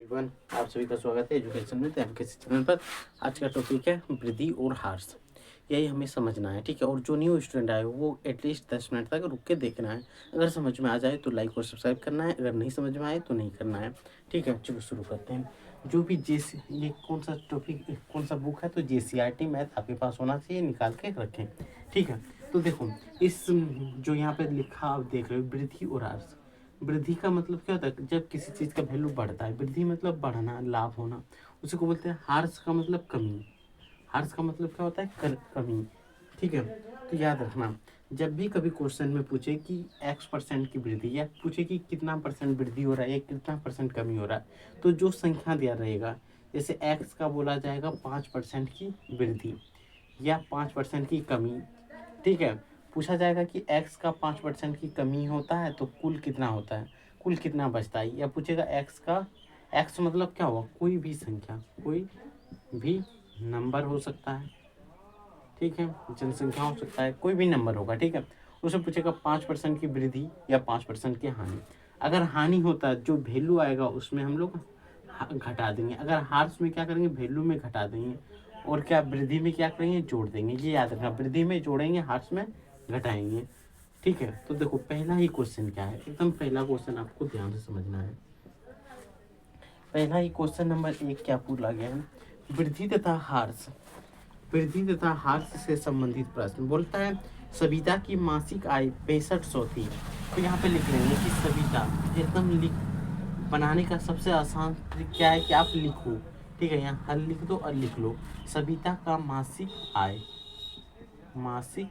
Everyone, आप सभी का स्वागत है एजुकेशन में आपके चैनल पर। आज का टॉपिक है वृद्धि और ह्रास। यही हमें समझना है, ठीक है। और जो न्यू स्टूडेंट आए वो एटलीस्ट 10 मिनट तक रुक के देखना है। अगर समझ में आ जाए तो लाइक और सब्सक्राइब करना है, अगर नहीं समझ में आए तो नहीं करना है, ठीक है। चलो शुरू करते हैं। जो भी ये कौन सा टॉपिक, कौन सा बुक है, तो JCRT मैथ आपके पास होना चाहिए, निकाल के रखें, ठीक है। तो देखो, इस जो यहाँ पे लिखा आप देख रहे हो, वृद्धि और ह्रास। वृद्धि का मतलब क्या होता है? जब किसी चीज़ का वैल्यू बढ़ता है। वृद्धि मतलब बढ़ना, लाभ होना, उसी को बोलते हैं। ह्रास का मतलब कमी। ह्रास का मतलब क्या होता है? कमी, ठीक है। तो याद रखना, जब भी कभी क्वेश्चन में पूछे कि X% की वृद्धि, या पूछे कि कितना परसेंट वृद्धि हो रहा है या कितना परसेंट कमी हो रहा है, तो जो संख्या दिया रहेगा, जैसे X का बोला जाएगा 5% की वृद्धि या 5% की कमी, ठीक है। पूछा जाएगा कि x का 5% की कमी होता है तो कुल कितना होता है, कुल कितना बचता है। या पूछेगा x का, x मतलब क्या हुआ? कोई भी संख्या, कोई भी नंबर हो सकता है, ठीक है। जनसंख्या हो सकता है, कोई भी नंबर होगा, ठीक है। उसे पूछेगा 5% की वृद्धि या 5% की हानि। अगर हानि होता है, जो वैल्यू आएगा उसमें हम लोग घटा देंगे। अगर हार्स में क्या करेंगे? वैल्यू में घटा देंगे। और क्या वृद्धि में क्या करेंगे? जोड़ देंगे। ये याद रखना, वृद्धि में जोड़ेंगे, हार्स में घटाएंगे, ठीक है। तो देखो, पहला ही क्वेश्चन क्या है, एकदम पहला क्वेश्चन आपको ध्यान से समझना है। पहला ही क्वेश्चन नंबर 1 क्या पूछा गया है? वृद्धि तथा ह्रास, वृद्धि तथा ह्रास से संबंधित प्रश्न। बोलता है सविता की मासिक आय 6500 थी। तो यहाँ पे लिख लेंगे कि सविता, एकदम लिख बनाने का सबसे आसान तरीका क्या है कि आप लिखो, ठीक है। यहाँ हल लिख दो और लिख लो सविता का मासिक आय, मासिक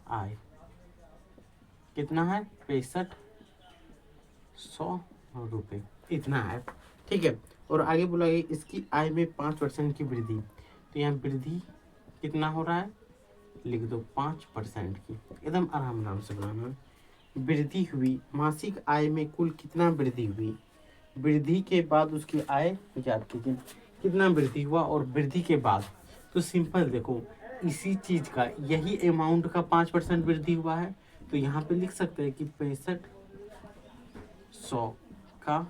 आय कितना है? 6500 रुपये, इतना है, ठीक है। और आगे बोला गया इसकी आय में 5% की वृद्धि। तो यहाँ वृद्धि कितना हो रहा है? लिख दो 5% की, एकदम आराम से बनाना है। वृद्धि हुई, मासिक आय में कुल कितना वृद्धि हुई, वृद्धि के बाद उसकी आय याद कीजिए, कितना वृद्धि हुआ और वृद्धि के बाद। तो सिंपल देखो, इसी चीज का, यही अमाउंट का 5% वृद्धि हुआ है, तो यहाँ पे लिख सकते हैं कि 6500 का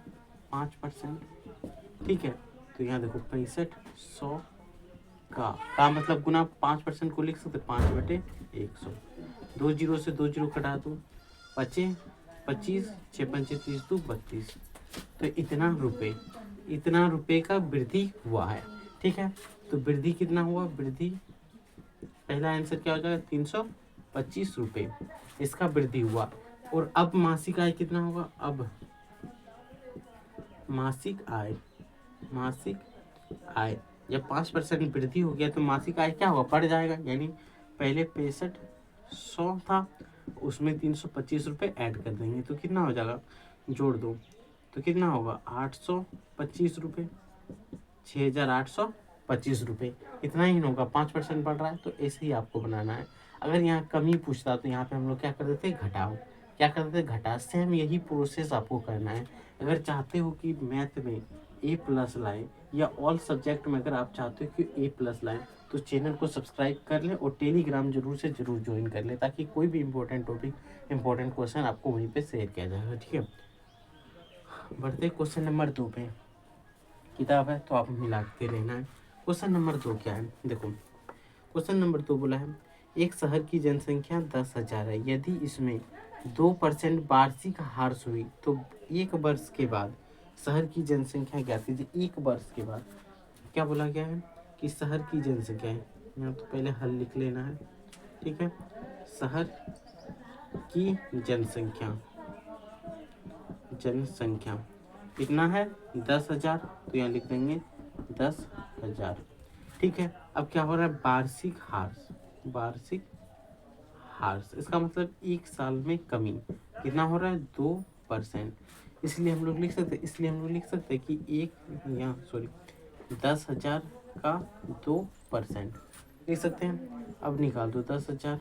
5%, ठीक है। तो यहाँ देखो 6500 का मतलब गुना 5% को लिख सकते 5/100। 2 जीरो से 2 जीरो कटा दो, 25, 6 पंचे 30, 2 32। तो इतना रुपए का वृद्धि हुआ है, ठीक है। तो वृद्धि कितना हुआ? वृद्धि, पहला आंसर क्या हो जाएगा? 325 रुपये, इसका वृद्धि हुआ। और अब मासिक आय कितना होगा? अब मासिक आय, मासिक आय जब 5% वृद्धि हो गया तो मासिक आय क्या होगा? बढ़ जाएगा। यानी पहले 6500 था, उसमें 325 रुपये ऐड कर देंगे तो कितना हो जाएगा? जोड़ दो तो कितना होगा? 825 रुपये, 6825 रुपये, इतना ही होगा। 5% बढ़ रहा है तो ऐसे ही आपको बनाना है। अगर यहाँ कमी पूछता तो यहाँ पे हम लोग क्या कर देते? घटाओ। क्या कर देते? घटा। सेम यही प्रोसेस आपको करना है। अगर चाहते हो कि मैथ में A+ लाए, या ऑल सब्जेक्ट में अगर आप चाहते हो कि A+ लाए, तो चैनल को सब्सक्राइब कर लें और टेलीग्राम जरूर से जरूर ज्वाइन कर लें, ताकि कोई भी इंपॉर्टेंट टॉपिक, इंपॉर्टेंट क्वेश्चन आपको वहीं पे शेयर किया जाएगा, ठीक है। बढ़ते क्वेश्चन नंबर 2 पे। किताब है तो आप मिलाते रहना है। क्वेश्चन नंबर 2 क्या है? देखो, क्वेश्चन नंबर 2 बोला है एक शहर की जनसंख्या 10,000 है। यदि इसमें 2% वार्षिक ह्रास हुई तो 1 वर्ष के बाद शहर की जनसंख्या ज्ञात कीजिए। 1 वर्ष के बाद क्या बोला गया है कि शहर की जनसंख्या है। यहाँ तो पहले हल लिख लेना है, ठीक है। शहर की जनसंख्या, जनसंख्या कितना है? 10,000, तो यहाँ लिख देंगे 10,000, ठीक है। अब क्या हो रहा है? वार्षिक ह्रास, वार्षिक ह्रास इसका मतलब 1 साल में कमी कितना हो रहा है? 2%। इसलिए हम लोग लिख सकते हैं कि 10,000 का 2% लिख सकते हैं। अब निकाल दो 10,000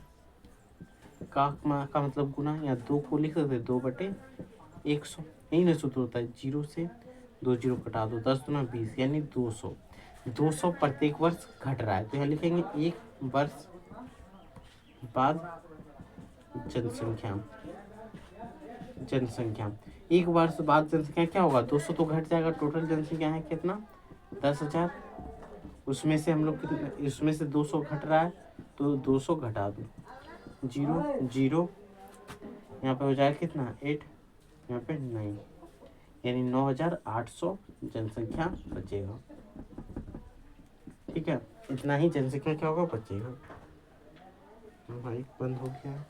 का मतलब गुना, या 2 को लिख सकते हैं 2/100। यही ना सूत्र होता है, 0 से 2 जीरो कटा दो, 10 दूना 20, यानी 200। 200 प्रत्येक वर्ष घट रहा है, तो यहाँ लिखेंगे 1 वर्ष बाद जनसंख्या, जनसंख्या। एक वर्ष बाद जनसंख्या क्या होगा, 200 तो घट जाएगा। टोटल जनसंख्या है कितना, 10,000। उसमें से हम लोग कितना, इसमें से 200 घट रहा है तो 200 घटा दो, 0 0, यहाँ पे हो जाएगा कितना 8, यहाँ पे 9, यानी 9,800 जनसंख्या बचेगा। ठीक है, इतना ही जनसंख्या क्या होगा, बचेगा। माइक बंद हो गया,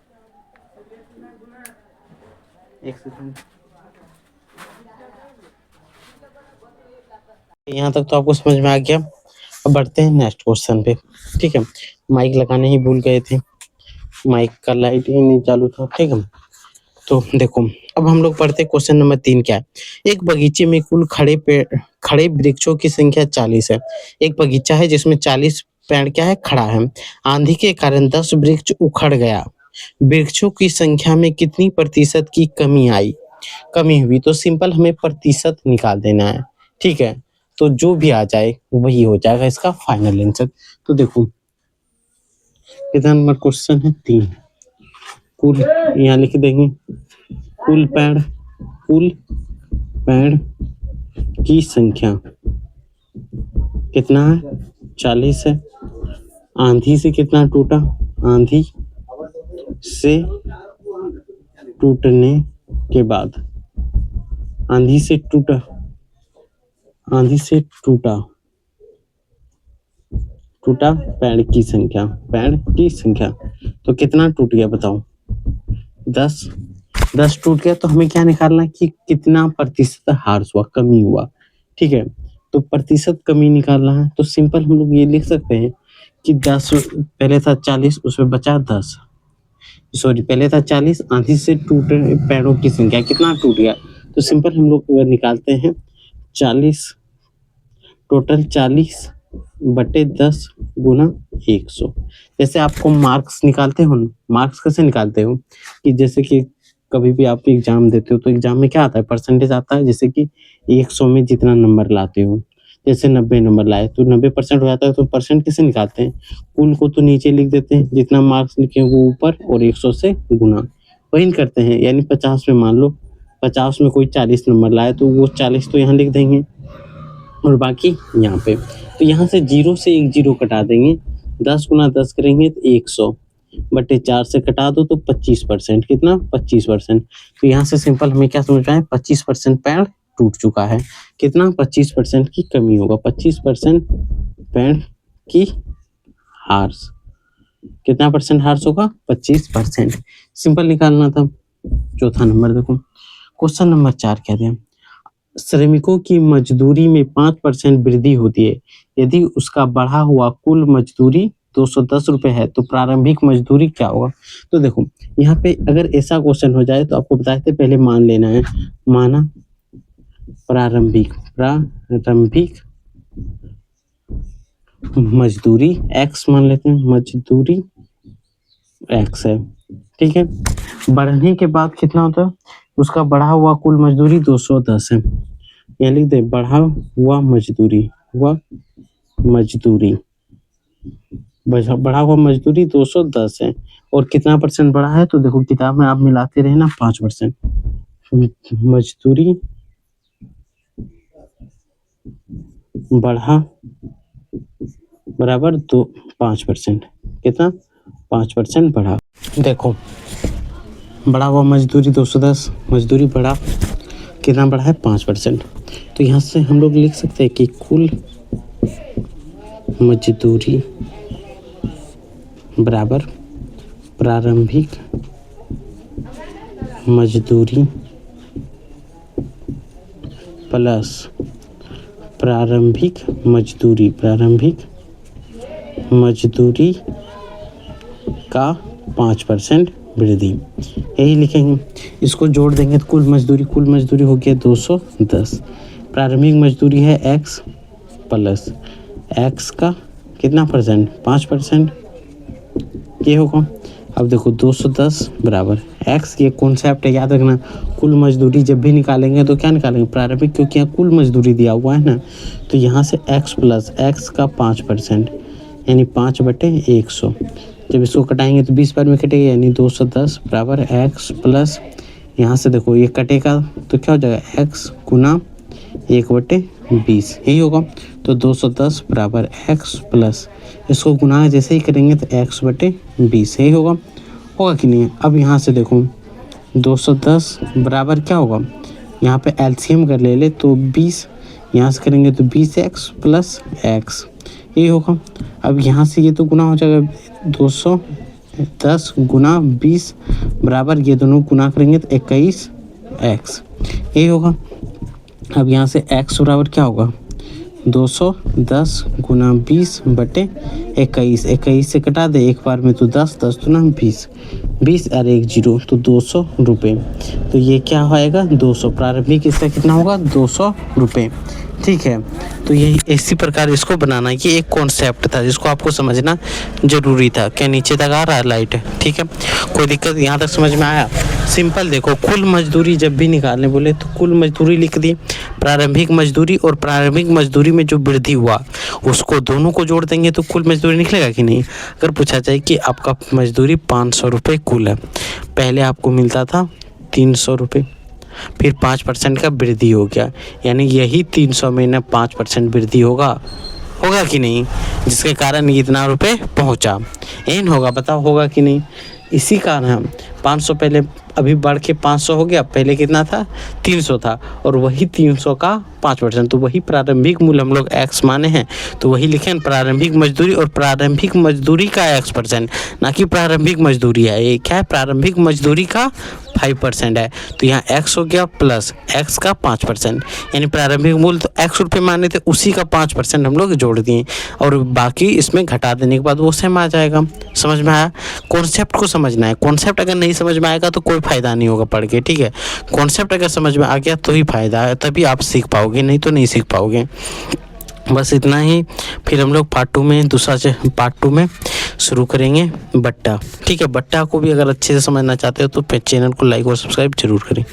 एक सेकंड। यहाँ तक तो आपको समझ में आ गया। अब बढ़ते हैं नेक्स्ट क्वेश्चन पे। ठीक है, माइक लगाने ही भूल गए थे, माइक का लाइट ही नहीं चालू था। ठीक है, तो देखो अब हम लोग पढ़ते क्वेश्चन नंबर 3 क्या है। एक बगीचे में कुल खड़े वृक्षों की संख्या 40 है। एक बगीचा है जिसमें 40 पेड़ क्या है, खड़ा है। आंधी के कारण 10 वृक्ष उखड़ गया। वृक्षों की संख्या में कितनी प्रतिशत की कमी हुई। तो सिंपल हमें प्रतिशत निकाल देना है। ठीक है, तो जो भी आ जाए वही हो जाएगा इसका फाइनल आंसर। तो देखो कितना नंबर क्वेश्चन है, 3। कुल यहाँ लिख देंगे, कुल पेड़ की संख्या कितना है, 40 है। आंधी से कितना टूटा, आंधी से टूटने के बाद, आंधी से टूटा पेड़ की संख्या तो कितना टूट गया बताओ, 10 टूट गया। तो हमें क्या निकालना है कि कितना प्रतिशत हार्स हुआ, कमी हुआ। ठीक है, तो प्रतिशत कमी निकालना है तो सिंपल हम लोग ये लिख सकते हैं कि 10 पहले था 40, उसमें बचा 10। सॉरी, पहले था 40, आंधी से टूटे पेड़ों की संख्या कितना टूट गया। तो सिंपल हम लोग निकालते हैं 40, टोटल 40 बटे 10 गुना 100। जैसे आपको मार्क्स निकालते हो, मार्क्स कैसे निकालते हो कि जैसे कि कभी भी आप एग्जाम देते हो तो एग्जाम में क्या आता है, परसेंटेज आता है। जैसे कि 100 में जितना नंबर लाते हो, जैसे 90 नंबर लाए तो 90% हो जाता है। तो परसेंट कैसे निकालते हैं, कुल को तो नीचे लिख देते हैं, जितना मार्क्स लिखे वो ऊपर, और 100 से गुना वही करते हैं। यानी 50 में मान लो 50 में कोई 40 नंबर लाए तो वो 40 तो यहाँ लिख देंगे और बाकी यहाँ पे। तो यहाँ से 0 से एक 0 कटा देंगे, 10 गुना 10 करेंगे तो 100 बटे 4 से कटा दो तो 25%, कितना 25%। तो यहाँ से सिंपल हमें क्या समझ में आया, 25% पेड़ टूट चुका है। कितना 25% की कमी होगा, 25% पेड़ की हार्स, कितना परसेंट हार्स होगा, 25%। सिंपल निकालना था। चौथा नंबर देखो, क्वेश्चन नंबर 4 कह रहे हैं श्रमिकों की मजदूरी में 5% वृद्धि होती है। यदि उसका बढ़ा हुआ कुल मजदूरी 210 रुपए है तो प्रारंभिक मजदूरी क्या होगा। तो देखो यहाँ पे अगर ऐसा क्वेश्चन हो जाए तो आपको बताए थे पहले मान लेना है, माना प्रारंभिक मजदूरी x मान लेते हैं, मजदूरी x है। ठीक है, बढ़ने के बाद कितना होता है, उसका बढ़ा हुआ कुल मजदूरी 210 है। यहाँ लिख दे बढ़ा हुआ मजदूरी, बढ़ा हुआ मजदूरी 210 है। और कितना परसेंट बढ़ा है, तो देखो किताब में आप मिलाते रहे ना, 5%। मजदूरी बढ़ा बराबर 5%, कितना 5% बढ़ा। देखो बढ़ा हुआ मजदूरी 210, मजदूरी बढ़ा कितना बढ़ा है, 5%। तो यहाँ से हम लोग लिख सकते हैं कि कुल मजदूरी बराबर प्रारंभिक मजदूरी प्लस प्रारंभिक मजदूरी का 5% वृद्धि, यही लिखेंगे। इसको जोड़ देंगे तो कुल मजदूरी हो गया 210। प्रारंभिक मजदूरी है x प्लस x का कितना परसेंट, 5%, ये होगा। अब देखो 210 बराबर x, ये कॉन्सेप्ट है याद रखना। कुल मजदूरी जब भी निकालेंगे तो क्या निकालेंगे, प्रारंभिक, क्योंकि यहाँ कुल मजदूरी दिया हुआ है ना। तो यहाँ से x प्लस x का 5% यानी 5/100। जब इसको कटाएंगे तो 20 बार में कटेगा, यानी 210 बराबर x प्लस यहाँ से देखो ये कटेगा तो क्या हो जाएगा x गुना 1/20 यही होगा। तो 210 बराबर x प्लस इसको गुना जैसे ही करेंगे तो x/20 यही होगा कि नहीं। अब यहाँ से देखो 210 बराबर क्या होगा, यहाँ पे एलसीएम कर ले तो 20, यहाँ से करेंगे तो 20x प्लस x ये होगा। अब यहाँ से ये तो गुना हो जाएगा 210 गुना 20 बराबर ये दोनों गुना करेंगे तो 21x यही होगा। अब यहाँ से x बराबर क्या होगा 210 गुना 20/21, 21 से कटा दे एक बार में तो 10 दूना 20 और 1 0 तो 200 रुपये। तो ये क्या आएगा 200, प्रारंभिक इसका कितना होगा 200 रुपये। ठीक है, तो यही इसी प्रकार इसको बनाना, ये एक कॉन्सेप्ट था जिसको आपको समझना जरूरी था। क्या नीचे तक आ रहा है लाइट? ठीक है, कोई दिक्कत यहाँ तक समझ में आया? सिंपल देखो, कुल मजदूरी जब भी निकालने बोले तो कुल मजदूरी लिख दी, प्रारंभिक मजदूरी और प्रारंभिक मजदूरी में जो वृद्धि हुआ उसको दोनों को जोड़ देंगे तो कुल मजदूरी निकलेगा कि नहीं। अगर पूछा जाए कि आपका मजदूरी 500 रुपये कुल है, पहले आपको मिलता था 300 रुपये, फिर 5% का वृद्धि हो गया, यानी यही 300 में न 5% वृद्धि होगा कि नहीं, जिसके कारण इतना रुपए पहुंचा। एन होगा, बताओ होगा कि नहीं। इसी कारण हम 500 पहले अभी बढ़ के 500 हो गया, पहले कितना था 300 था, और वही 300 का 5%, तो वही प्रारंभिक मूल्य हम लोग x माने हैं, तो वही लिखें प्रारंभिक मजदूरी, और प्रारंभिक मजदूरी का x%, ना कि प्रारंभिक मजदूरी है। ये क्या है, प्रारंभिक मजदूरी का 5% है, तो यहाँ x हो गया प्लस x का 5%, यानी प्रारंभिक मूल्य तो x रुपये माने थे, उसी का 5% हम लोग जोड़ दिए, और बाकी इसमें घटा देने के बाद वो सेम आ जाएगा। समझ में आया? कॉन्सेप्ट को समझना है, कॉन्सेप्ट अगर नहीं समझ में आएगा तो कोई फ़ायदा नहीं होगा पढ़ के। ठीक है, कॉन्सेप्ट अगर समझ में आ गया तो ही फ़ायदा है, तभी आप सीख पाओगे, नहीं तो नहीं सीख पाओगे। बस इतना ही, फिर हम लोग पार्ट 2 में शुरू करेंगे बट्टा। ठीक है, बट्टा को भी अगर अच्छे से समझना चाहते हो तो चैनल को लाइक और सब्सक्राइब जरूर करें।